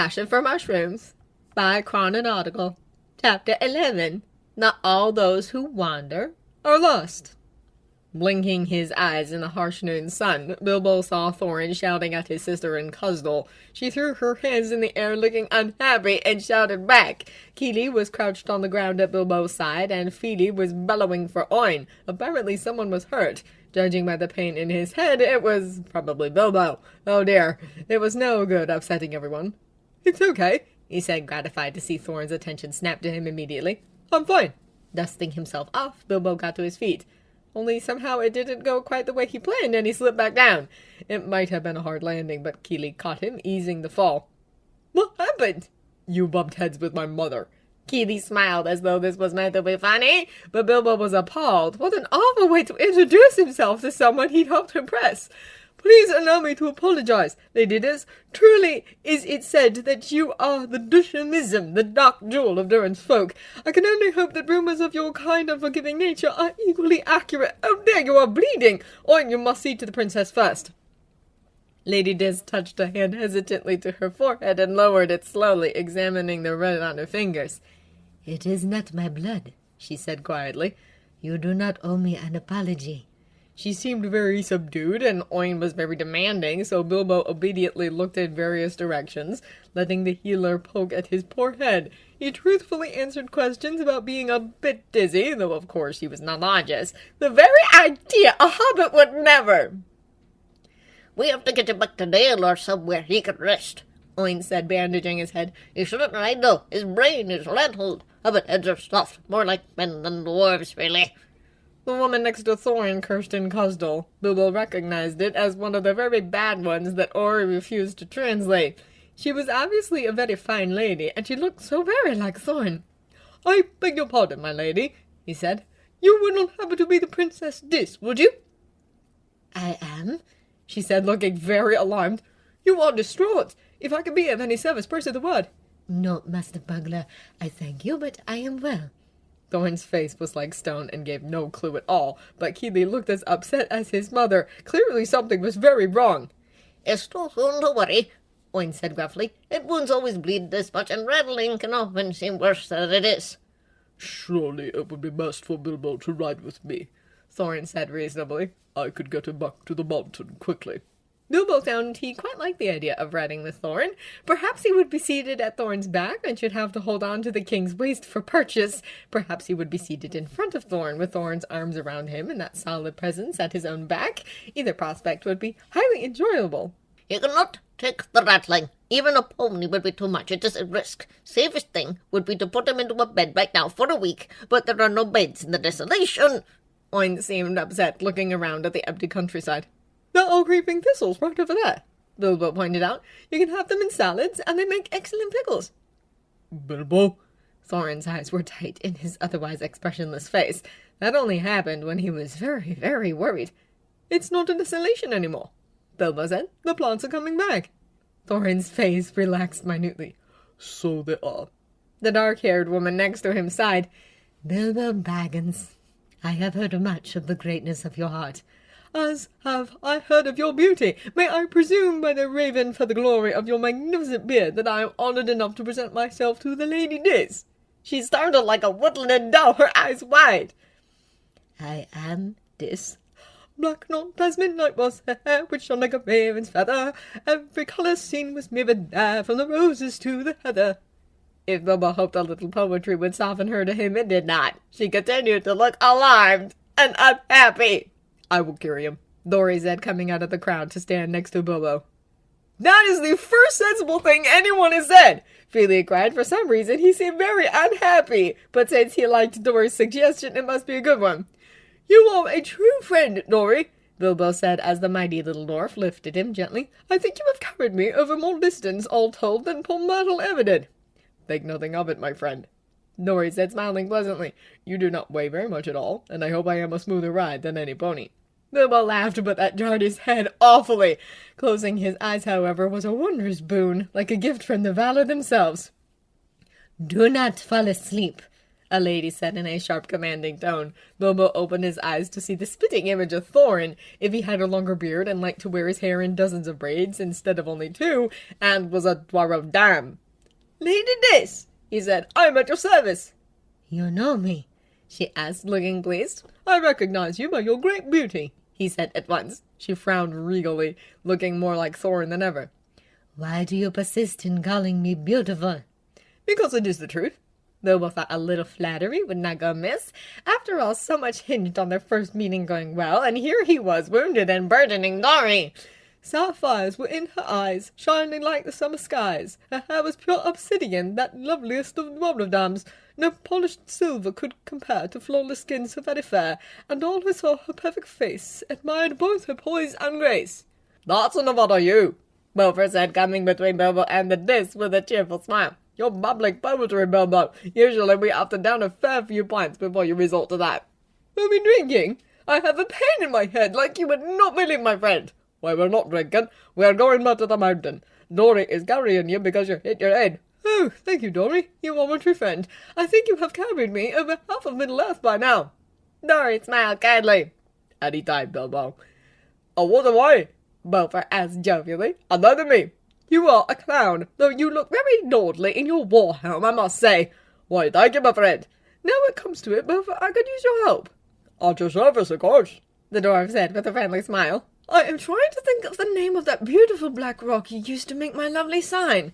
Passion for Mushrooms by Chronological, Chapter 11. Not all those who wander are lost. Blinking his eyes in the harsh noon sun, Bilbo saw Thorin shouting at his sister in Cusdal. She threw her hands in the air looking unhappy and shouted back. Kili was crouched on the ground at Bilbo's side, and Fili was bellowing for Oin. Apparently someone was hurt. Judging by the pain in his head, it was probably Bilbo. Oh dear, it was no good upsetting everyone. "It's okay," he said, gratified to see Thorin's attention snap to him immediately. "I'm fine." Dusting himself off, Bilbo got to his feet. Only somehow it didn't go quite the way he planned, and he slipped back down. It might have been a hard landing, but Kili caught him, easing the fall. "What happened?" "You bumped heads with my mother." Kili smiled as though this was meant to be funny, but Bilbo was appalled. What an awful way to introduce himself to someone he'd hoped to impress. "Please allow me to apologize, ladies. Truly is it said that you are the Dushimism, the dark jewel of Durin's folk. I can only hope that rumors of your kind and forgiving nature are equally accurate. Oh dear, you are bleeding! Oin, you must see to the princess first." Lady Diz touched a hand hesitantly to her forehead and lowered it slowly, examining the red on her fingers. "It is not my blood," she said quietly. "You do not owe me an apology." She seemed very subdued, and Oin was very demanding, so Bilbo obediently looked in various directions, letting the healer poke at his poor head. He truthfully answered questions about being a bit dizzy, though of course he was non-logis. The very idea! A hobbit would never! "We have to get him back to Dale or somewhere he can rest," Oin said, bandaging his head. "He shouldn't ride though. His brain is rattled. Hobbit heads are soft, more like men than dwarves, really." The woman next to Thorin cursed in Cusdal. Bilbo recognized it as one of the very bad ones that Ori refused to translate. She was obviously a very fine lady, and she looked so very like Thorin. "I beg your pardon, my lady," he said. "You would not happen to be the Princess Dis, would you?" "I am," she said, looking very alarmed. "You are distraught. If I can be of any service, press the word." "No, Master Bugler, I thank you, but I am well." Thorin's face was like stone and gave no clue at all, but Kili looked as upset as his mother. Clearly something was very wrong. "It's too soon to worry," Oin said gruffly. "It wounds always bleed this much, and rattling can often seem worse than it is." "Surely it would be best for Bilbo to ride with me," Thorin said reasonably. "I could get him back to the mountain quickly." Bilbo found he quite liked the idea of riding with Thorin. Perhaps he would be seated at Thorin's back and should have to hold on to the king's waist for purchase. Perhaps he would be seated in front of Thorin with Thorin's arms around him and that solid presence at his own back. Either prospect would be highly enjoyable. "You cannot take the rattling. Even a pony would be too much. It is a risk. Safest thing would be to put him into a bed right now for a week, but there are no beds in the desolation." Oin seemed upset, looking around at the empty countryside. "There are creeping thistles right over there," Bilbo pointed out. "You can have them in salads, and they make excellent pickles." "Bilbo?" Thorin's eyes were tight in his otherwise expressionless face. That only happened when he was very, very worried. "It's not a desolation anymore," Bilbo said. "The plants are coming back." Thorin's face relaxed minutely. "So they are." The dark-haired woman next to him sighed. "Bilbo Baggins, I have heard much of the greatness of your heart." "As have I heard of your beauty. May I presume by the raven for the glory of your magnificent beard that I am honored enough to present myself to the Lady Diz?" She startled like a woodland doe, her eyes wide. "I am Dis." "Black not as midnight was her hair, which shone like a raven's feather. Every colour seen was mirrored there, from the roses to the heather." If Bilbo hoped a little poetry would soften her to him, it did not. She continued to look alarmed and unhappy. "I will carry him," Dori said, coming out of the crowd to stand next to Bilbo. "That is the first sensible thing anyone has said!" Fili cried. For some reason, he seemed very unhappy, but since he liked Dori's suggestion, it must be a good one. "You are a true friend, Dori," Bilbo said as the mighty little dwarf lifted him gently. "I think you have carried me over more distance, all told, than poor Myrtle ever did." "Think nothing of it, my friend," Dori said, smiling pleasantly. "You do not weigh very much at all, and I hope I am a smoother ride than any pony." Bilbo laughed, but that jarred his head awfully. Closing his eyes, however, was a wondrous boon, like a gift from the Valar themselves. "Do not fall asleep. a lady said in a sharp, commanding tone. Bilbo opened his eyes to see the spitting image of Thorin, if he had a longer beard and liked to wear his hair in dozens of braids instead of only two, and was a dwarf dam. "Lady Dis," he said, "I am at your service." You know me? She asked, looking pleased. "I recognize you by your great beauty," he said at once. She frowned regally, looking more like Thorin than ever. Why do you persist in calling me beautiful? "Because it is the truth." Bilbo thought a little flattery would not go amiss. After all, so much hinged on their first meeting going well, and here he was, wounded and burdening Dori. Sapphires were in her eyes, shining like the summer skies. Her hair was pure obsidian, that loveliest of dwarfdoms. No polished silver could compare to flawless skin so very fair, and all who saw her perfect face admired both her poise and grace. "That's enough out of you," Beaufort said, coming between Bilbo and the Dis with a cheerful smile. "You're babbling poetry, Bilbo. Usually we have to down a fair few pints before you resort to that." "Are we drinking? I have a pain in my head like you would not believe, my friend." "Why, we're not drinking. We are going back to the mountain. Dori is carrying you because you hit your head." "Oh, thank you, Dori. You are my true friend. I think you have carried me over half of Middle-earth by now." Dori smiled kindly. "Any time, Bilbo." "Oh, what am I?" Beaufort asked jovially. "Another me." "You are a clown, though you look very lordly in your war helm, I must say." "Why, thank you, my friend." "Now it comes to it, Beaufort, I could use your help." "At your service, of course," the dwarf said with a friendly smile. "I am trying to think of the name of that beautiful black rock you used to make my lovely sign."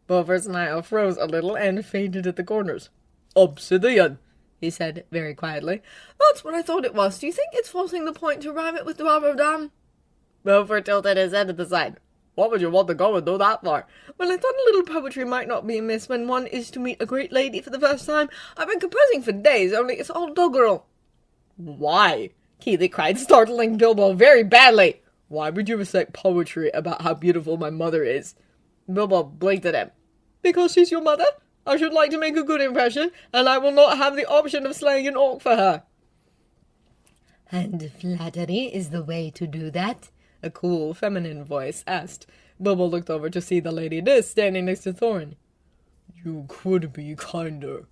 Beaufort's smile froze a little and faded at the corners. "Obsidian," he said very quietly. "That's what I thought it was. Do you think it's forcing the point to rhyme it with Dwalin?" Beaufort tilted his head to the side. "What would you want to go and do that for?" "Well, I thought a little poetry might not be amiss when one is to meet a great lady for the first time. I've been composing for days, only it's all doggerel." "Why?" Keeley cried, startling Bilbo very badly. "Why would you recite poetry about how beautiful my mother is?" Bilbo blinked at him. "Because she's your mother? I should like to make a good impression, and I will not have the option of slaying an orc for her." And flattery is the way to do that? A cool, feminine voice asked. Bilbo looked over to see the Lady Dis standing next to Thorin. "You could be kinder,"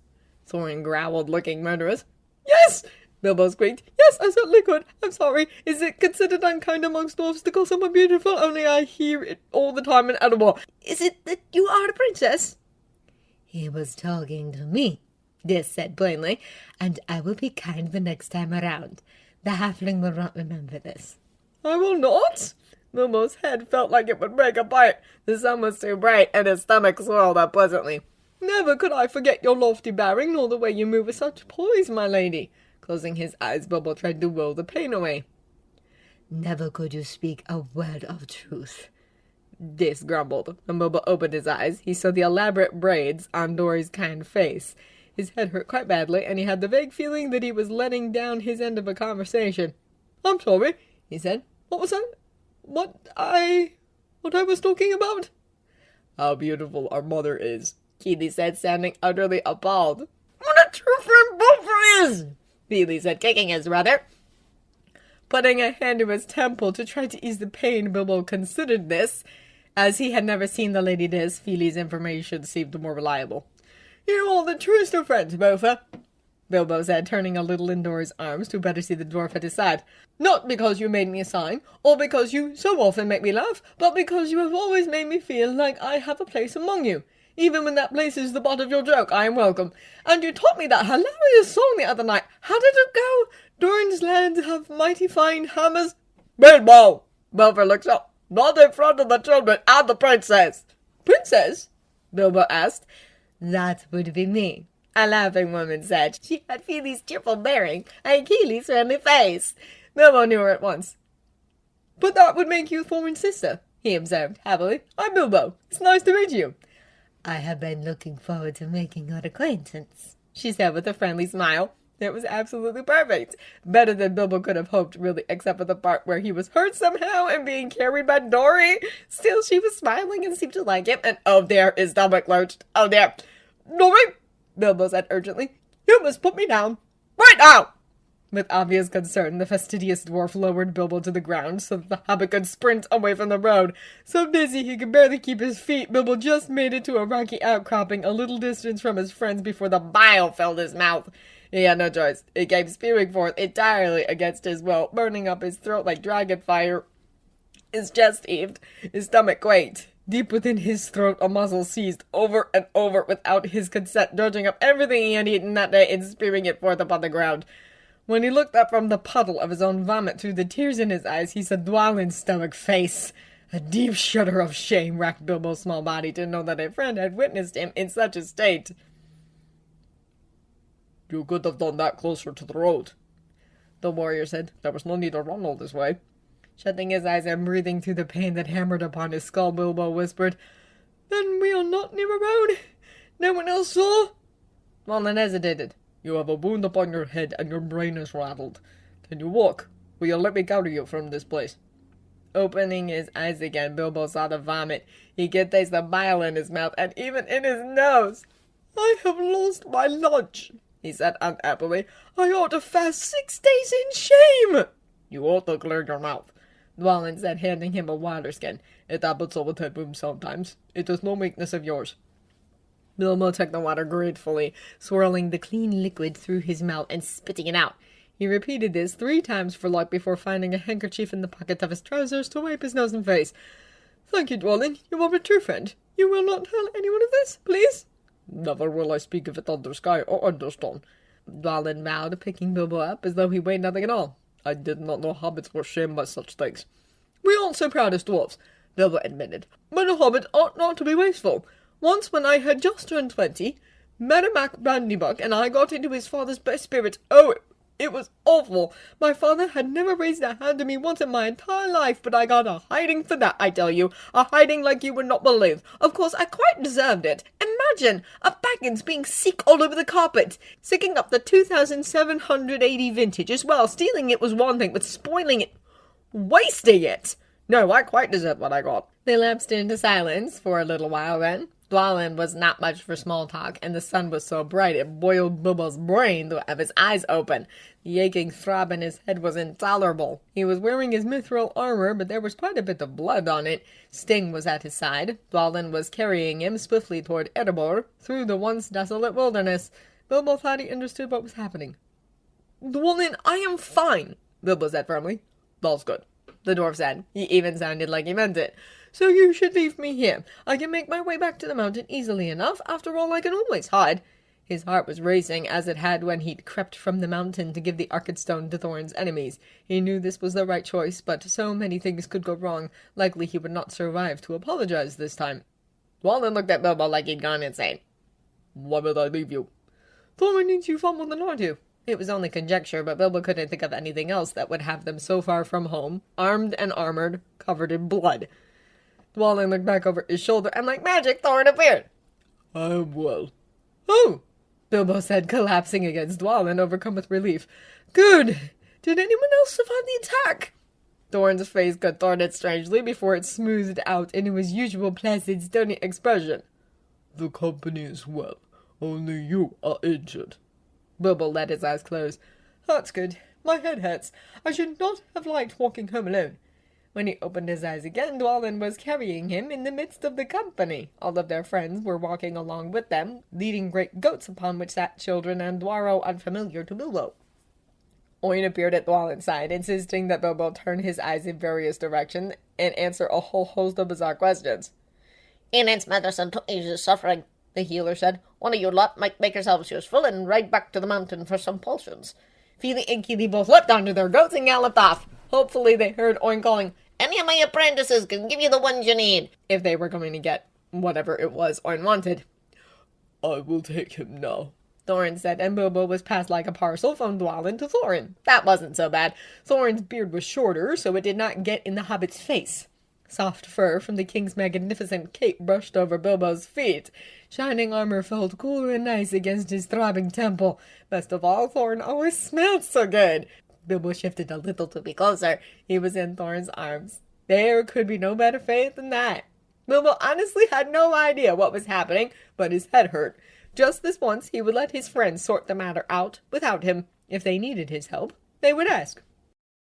Thorin growled, looking murderous. "Yes!" Bilbo squeaked. "Yes, I certainly could. I'm sorry. Is it considered unkind amongst dwarfs to call someone beautiful? Only I hear it all the time in Edinburgh. Is it that you are a princess?" He was talking to me, Dis said plainly, and I will be kind the next time around. The halfling will not remember this. "I will not?" Bilbo's head felt like it would break apart. The sun was too bright, and his stomach swirled unpleasantly. "Never could I forget your lofty bearing, nor the way you move with such poise, my lady." Closing his eyes, Bilbo tried to will the pain away. Never could you speak a word of truth. Dis grumbled. When Bilbo opened his eyes, he saw the elaborate braids on Dori's kind face. His head hurt quite badly, and he had the vague feeling that he was letting down his end of a conversation. "I'm sorry," he said. "What was that? What I was talking about?" "How beautiful our mother is," Keeley said, sounding utterly appalled. "What a true friend Beaufort is!" Keeley said, kicking his brother. Putting a hand to his temple to try to ease the pain, Bilbo considered this. As he had never seen the Lady Dis, Feely's information seemed more reliable. "You are the truest of friends, Beaufort," Bilbo said, turning a little in Dori's arms to better see the dwarf at his side. "Not because you made me a sign, or because you so often make me laugh, but because you have always made me feel like I have a place among you. Even when that place is the butt of your joke, I am welcome. And you taught me that hilarious song the other night. How did it go? Durin's lads have mighty fine hammers." "Bilbo!" Beaufort looked up. "Not in front of the children and the princess." "Princess?" Bilbo asked. That would be me. A laughing woman said. She had Feely's cheerful bearing and Keely's friendly face. Bilbo knew her at once. "But that would make you Thorin's sister," he observed happily. "I'm Bilbo. It's nice to meet you." I have been looking forward to making your acquaintance, she said with a friendly smile. It was absolutely perfect. Better than Bilbo could have hoped, really, except for the part where he was hurt somehow and being carried by Dori. Still, she was smiling and seemed to like him, and oh there, his stomach lurched. "Oh there. Dori," Bilbo said urgently, "you must put me down. Right now!" With obvious concern, the fastidious dwarf lowered Bilbo to the ground so that the hobbit could sprint away from the road. So dizzy he could barely keep his feet, Bilbo just made it to a rocky outcropping a little distance from his friends before the bile filled his mouth. He had no choice. It came spewing forth entirely against his will, burning up his throat like dragon fire. His chest heaved, his stomach quaked. Deep within his throat, a muscle seized over and over without his consent, dredging up everything he had eaten that day and spewing it forth upon the ground. When he looked up from the puddle of his own vomit through the tears in his eyes, he saw Dwalin's stomach face. A deep shudder of shame racked Bilbo's small body to know that a friend had witnessed him in such a state. You could have done that closer to the road, the warrior said. There was no need to run all this way. Shutting his eyes and breathing through the pain that hammered upon his skull, Bilbo whispered, Then we are not near a road? No one else saw? Dwalin hesitated. You have a wound upon your head and your brain is rattled. Can you walk? Will you let me carry you from this place? Opening his eyes again, Bilbo saw the vomit. He could taste the bile in his mouth and even in his nose. I have lost my lunch, he said unhappily. I ought to fast 6 days in shame. You ought to clear your mouth, Dwalin said, handing him a water skin. It happens all the time sometimes. It is no weakness of yours. Bilbo took the water gratefully, swirling the clean liquid through his mouth and spitting it out. He repeated this 3 times for luck before finding a handkerchief in the pocket of his trousers to wipe his nose and face. Thank you, Dwalin. You are a true friend. You will not tell anyone of this, please? Never will I speak of it under sky or under stone. Dwalin vowed, picking Bilbo up as though he weighed nothing at all. I did not know hobbits were shamed by such things. We aren't so proud as dwarves, Bilbo admitted. But a hobbit ought not to be wasteful. Once when I had just turned 20, Merrimack Brandybuck and I got into his father's best spirits. Oh, it was awful. My father had never raised a hand to me once in my entire life, but I got a hiding for that, I tell you. A hiding like you would not believe. Of course, I quite deserved it. Imagine a Baggins being sick all over the carpet, sicking up the 2780 vintage as well. Stealing it was one thing, but spoiling it, wasting it. No, I quite deserved what I got. They lapsed into silence for a little while then. Dwalin was not much for small talk, and the sun was so bright it boiled Bilbo's brain to have his eyes open. The aching throb in his head was intolerable. He was wearing his mithril armor, but there was quite a bit of blood on it. Sting was at his side. Dwalin was carrying him swiftly toward Erebor, through the once desolate wilderness. Bilbo thought he understood what was happening. Dwalin, I am fine, Bilbo said firmly. That's good, the dwarf said. He even sounded like he meant it. So you should leave me here. I can make my way back to the mountain easily enough. After all, I can always hide. His heart was racing, as it had when he'd crept from the mountain to give the Archetstone to Thorin's enemies. He knew this was the right choice, but so many things could go wrong. Likely he would not survive to apologize this time. Dwalin looked at Bilbo like he'd gone insane. Why would I leave you? Thorin needs you far more than I do. It was only conjecture, but Bilbo couldn't think of anything else that would have them so far from home, armed and armored, covered in blood. Dwalin looked back over his shoulder, and like magic, Thorin appeared. I am well. Oh, Bilbo said, collapsing against Dwalin, overcome with relief. Good. Did anyone else survive the attack? Thorin's face contorted strangely before it smoothed out into his usual placid, stony expression. The company is well. Only you are injured. Bilbo let his eyes close. That's good. My head hurts. I should not have liked walking home alone. When he opened his eyes again, Dwalin was carrying him in the midst of the company. All of their friends were walking along with them, leading great goats upon which sat children and dwarro unfamiliar to Bilbo. Oin appeared at Dwalin's side, insisting that Bilbo turn his eyes in various directions and answer a whole host of bizarre questions. Inn's medicine to ease his suffering, the healer said. One of you lot might make yourselves useful and ride back to the mountain for some potions. Feely and Keely both leapt onto their goats and galloped off. Hopefully they heard Oin calling, Any of my apprentices can give you the ones you need, if they were going to get whatever it was Oin wanted. I will take him now, Thorin said, and Bilbo was passed like a parcel from Dwalin to Thorin. That wasn't so bad. Thorin's beard was shorter, so it did not get in the hobbit's face. Soft fur from the king's magnificent cape brushed over Bilbo's feet. Shining armor felt cool and nice against his throbbing temple. Best of all, Thorin always smelled so good. Bilbo shifted a little to be closer. He was in Thorin's arms. There could be no better faith than that. Bilbo honestly had no idea what was happening, but his head hurt. Just this once, he would let his friends sort the matter out without him. If they needed his help, they would ask,